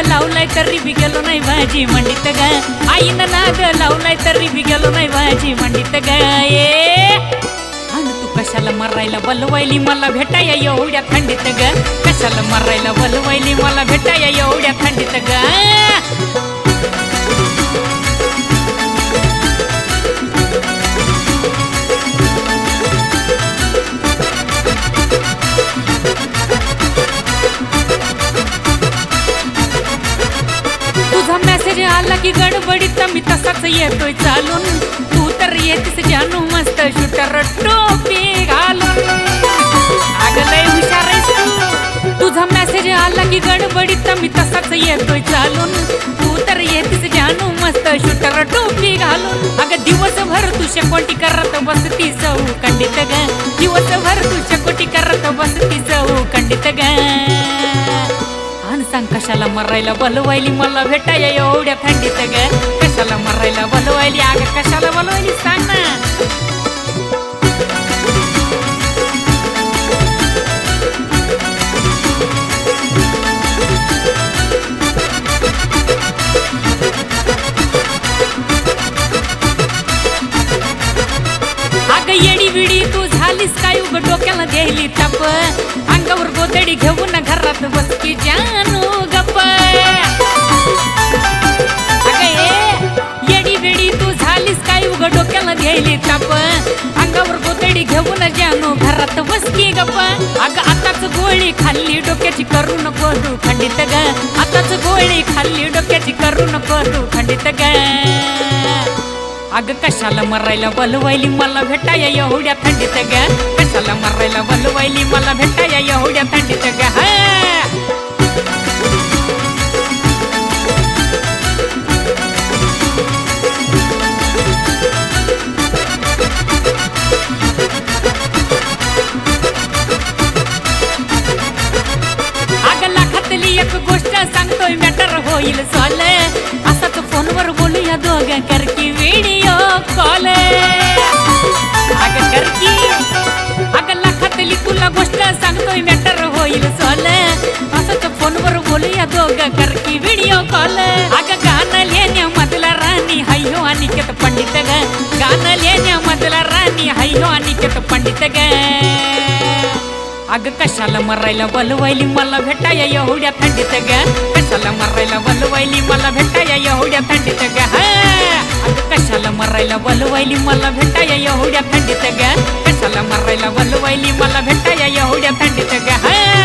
लावलाय तरी बी गेलो नाही भाजी मंडीत ग आईनं नाद लावलाय तरी बी गेलो नाही भाजी मंडीत ग आणि तू कशाला मरायला बोलवायली मला भेटाया एवढ्या थंडीत ग कशाला मरायला बोलवायली मला भेटाया एवढ्या थंडीत ग तुझा मेसेज आला की गडबडीत मी तसाच येतोय चालून तू तर येतीस जानू मस्त शूटर टोपी घालून अगं लय हुशार आहेस तू तुझा मेसेज आला की गडबडीत मी तसाच येतोय चालून तू तर येतीस जानू मस्त शूटर टोपी घालून अगं दिवसभर तू शेकोटी करत बसती सौ कंडित ग दिवसभर तू शेकोटी करत बसती सौ कंडित ग सांग कशाला मरायला बोलवायली मला भेटाया एवढ्या थंडीत ग कशाला मरायला बोलवायली अगं कशाला बोलवायली सांग ना अगं येडी विडी तू झालीस काय उग डोक्याला गेली ताप अंगावर गोदडी घेऊन घरात बस की जानू गप्प अगं येडी वेडी तू झालीस काय उग डोक्याला गेली ताप अंगावर गोदडी घेऊन जानू घरात बस की गप्प अगं आताच गोळी खाल्ली डोक्याची करू नको तू खंडित ग आताच गोळी खाल्ली डोक्याची करू नको तू खंडित ग अगं कशाला मरायला बोलवायली मला भेटाया एवढ्या थंडीत ग कशाला मरायला बोलवायली मला भेटाया एवढ्या थंडीत ग अगं लाखातली एक गोष्ट सांगतोय मॅटर होईल सॉल्व असाच फोनवर बोलूया दोघं करकी व्हिडिओ कॉल अगं करकी अगं लाखातली तुला गोष्ट सांगतोय मॅटर होईल सॉल्व असाच फोनवर बोलूया दोघं करकी व्हिडिओ कॉल अगं गाणं लिहिण्यामधला राणी हय्यो अनिकेत पंडित ग गाणं लिहिण्यामधला राणी हय्यो अनिकेत पंडित ग अगं कशाला मरायला बोलवायली मला भेटाया एवढ्या थंडीत ग कशाला मरायला बोलवायली मला भेटाया एवढ्या थंडीत ग अगं कशाला मरायला बोलवायली मला भेटाया एवढ्या थंडीत ग कशाला मरायला बोलवायली मला भेटाया एवढ्या थंडीत ग